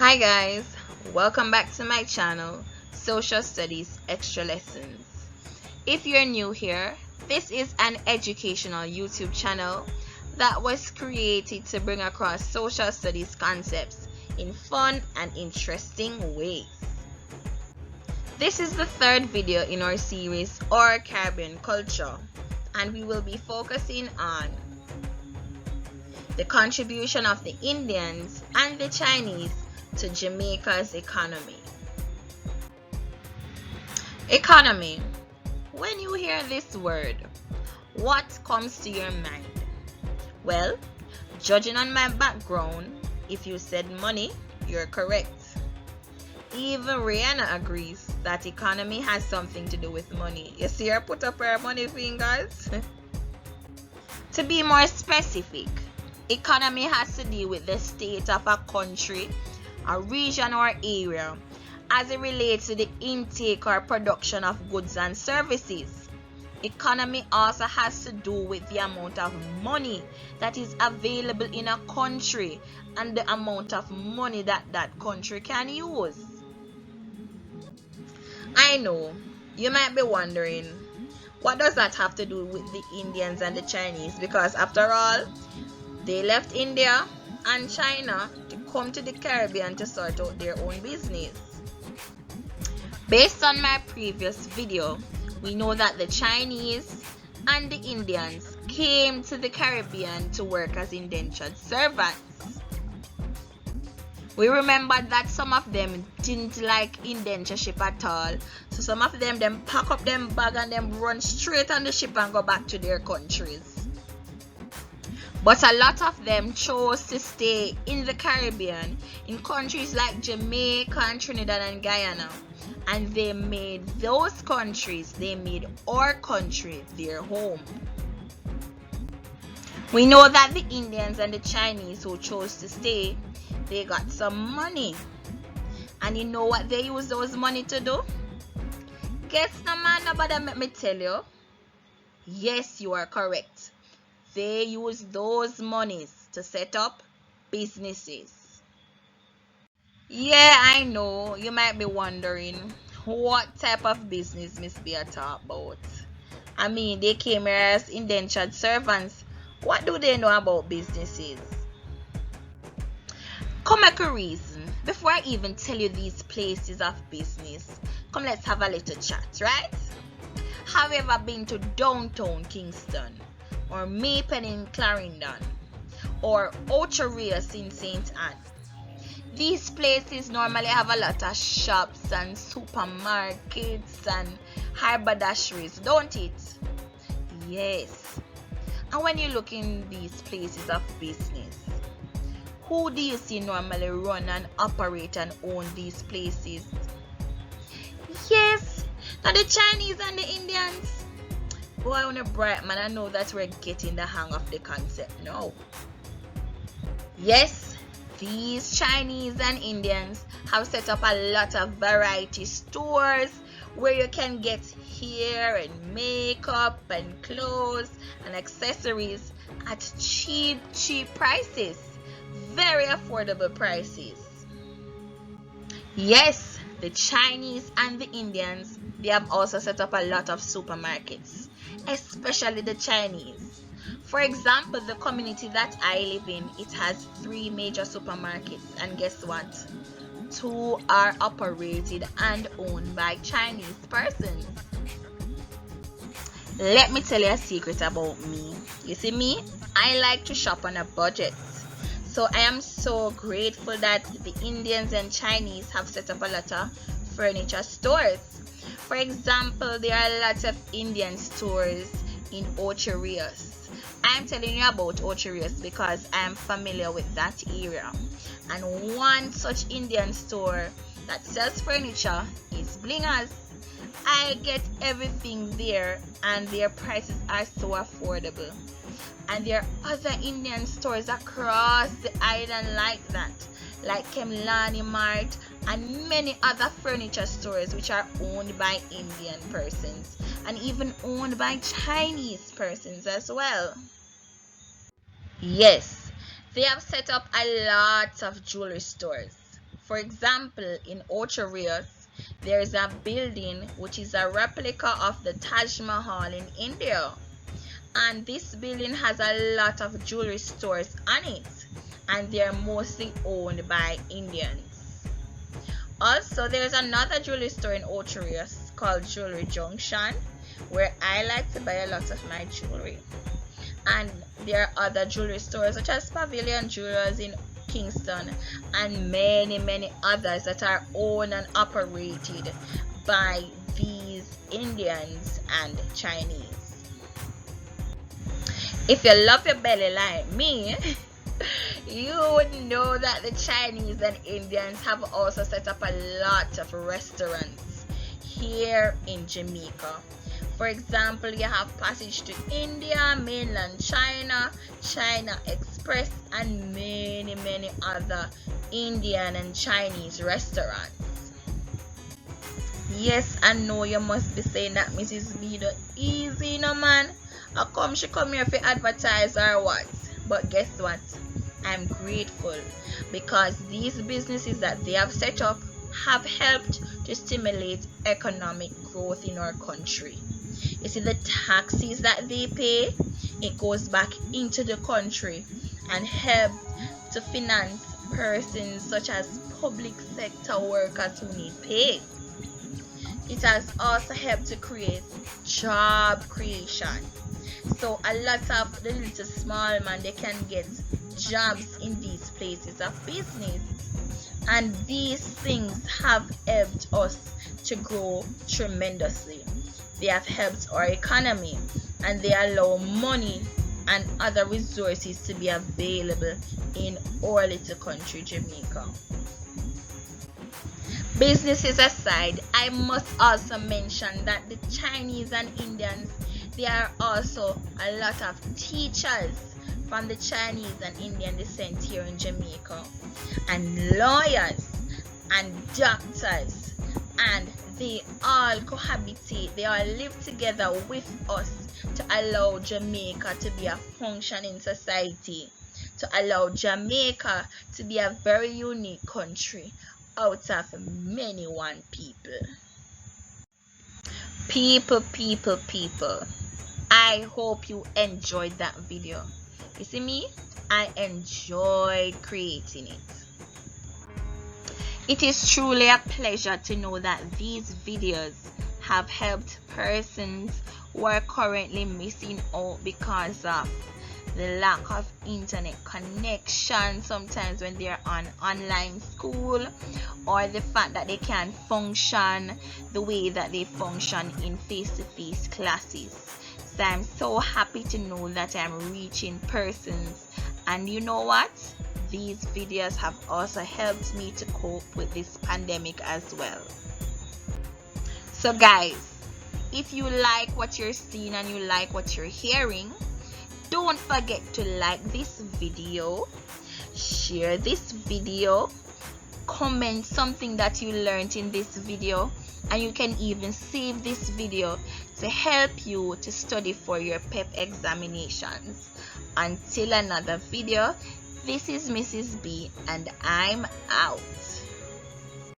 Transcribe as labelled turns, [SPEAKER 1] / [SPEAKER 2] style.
[SPEAKER 1] Hi guys, welcome back to my channel, Social Studies Extra Lessons. If you're new here, this is an educational YouTube channel that was created to bring across social studies concepts in fun and interesting ways. This is the third video in our series, Our Caribbean Culture, and we will be focusing on the contribution of the Indians and the Chinese to Jamaica's economy. Economy. When you hear this word, what comes to your mind? Well, judging on my background, if you said money, you're correct. Even Rihanna agrees that economy has something to do with money. You see her put up her money fingers? To be more specific, economy has to deal with the state of a country, a region or area as it relates to the intake or production of goods and services. Economy also has to do with the amount of money that is available in a country and the amount of money that that country can use. I know, you might be wondering, what does that have to do with the Indians and the Chinese? Because after all, they left India and China to come to the Caribbean to sort out their own business. Based on my previous video, we know that the Chinese and the Indians came to the Caribbean to work as indentured servants. We remembered that some of them didn't like indentureship at all, so some of them pack up them bag and them run straight on the ship and go back to their countries. But a lot of them chose to stay in the Caribbean, in countries like Jamaica and Trinidad and Guyana. And they made those countries, they made our country their home. We know that the Indians and the Chinese who chose to stay, they got some money. And you know what they use those money to do? Guess no man, nobody make me tell you. Yes, you are correct. They use those monies to set up businesses. Yeah, I know. You might be wondering what type of business Miss Bea talk about. I mean, they came here as indentured servants. What do they know about businesses? Come make a reason. Before I even tell you these places of business, come let's have a little chat, right? Have you ever been to downtown Kingston? Or Maypen in Clarendon, or Ocherias in St. Anne? These places normally have a lot of shops and supermarkets and haberdasheries, don't it? Yes. And when you look in these places of business, who do you see normally run and operate and own these places? Yes, now the Chinese and the Indians. Boy, on a bright man, I know that we're getting the hang of the concept now. Yes, these Chinese and Indians have set up a lot of variety stores where you can get hair and makeup and clothes and accessories at cheap prices. Very affordable prices. Yes, the Chinese and the Indians, they have also set up a lot of supermarkets, especially the Chinese. For example, the community that I live in, it has 3 major supermarkets, and guess what? 2 are operated and owned by Chinese persons. Let me tell you a secret about me. You see me? I like to shop on a budget. So I am so grateful that the Indians and Chinese have set up a lot of furniture stores. For example, there are lots of Indian stores in Ocherias. I'm telling you about Ocherias because I am familiar with that area. And one such Indian store that sells furniture is Blingers. I get everything there and their prices are so affordable. And there are other Indian stores across the island like that, like Kemlani Mart and many other furniture stores which are owned by Indian persons and even owned by Chinese persons as well. Yes, they have set up a lot of jewelry stores. For example, in Ocharios, there is a building which is a replica of the Taj Mahal in India, and this building has a lot of jewelry stores on it, and they are mostly owned by Indians. Also, there's another jewelry store in Ocharios called Jewelry Junction, where I like to buy a lot of my jewelry. And there are other jewelry stores such as Pavilion Jewelers in Kingston and many others that are owned and operated by these Indians and Chinese. If you love your belly like me, you would know that the Chinese and Indians have also set up a lot of restaurants here in Jamaica. For example, you have Passage to India, Mainland China, China Express, and many other Indian and Chinese restaurants. Yes, I know you must be saying that Mrs. B the easy, no man. How come she come here for advertise or what? But guess what? I'm grateful because these businesses that they have set up have helped to stimulate economic growth in our country. You see, the taxes that they pay, it goes back into the country and helps to finance persons such as public sector workers who need pay. It has also helped to create job creation. So a lot of the little small man, they can get jobs in these places of business, and these things have helped us to grow tremendously. They have helped our economy, and they allow money and other resources to be available in our little country, Jamaica. Businesses aside, I must also mention that the Chinese and Indians, there are also a lot of teachers from the Chinese and Indian descent here in Jamaica, and lawyers and doctors, and they all cohabitate, they all live together with us to allow Jamaica to be a functioning society, to allow Jamaica to be a very unique country out of many one people. People. I hope you enjoyed that video. You see me? I enjoyed creating it. It is truly a pleasure to know that these videos have helped persons who are currently missing out because of the lack of internet connection sometimes when they're on online school, or the fact that they can't function the way that they function in face-to-face classes. So I'm so happy to know that I'm reaching persons, and you know what? These videos have also helped me to cope with this pandemic as well. So guys, if you like what you're seeing and you like what you're hearing, don't forget to like this video, share this video, comment something that you learned in this video, and you can even save this video to help you to study for your PEP examinations. Until another video, this is Mrs. B and I'm out.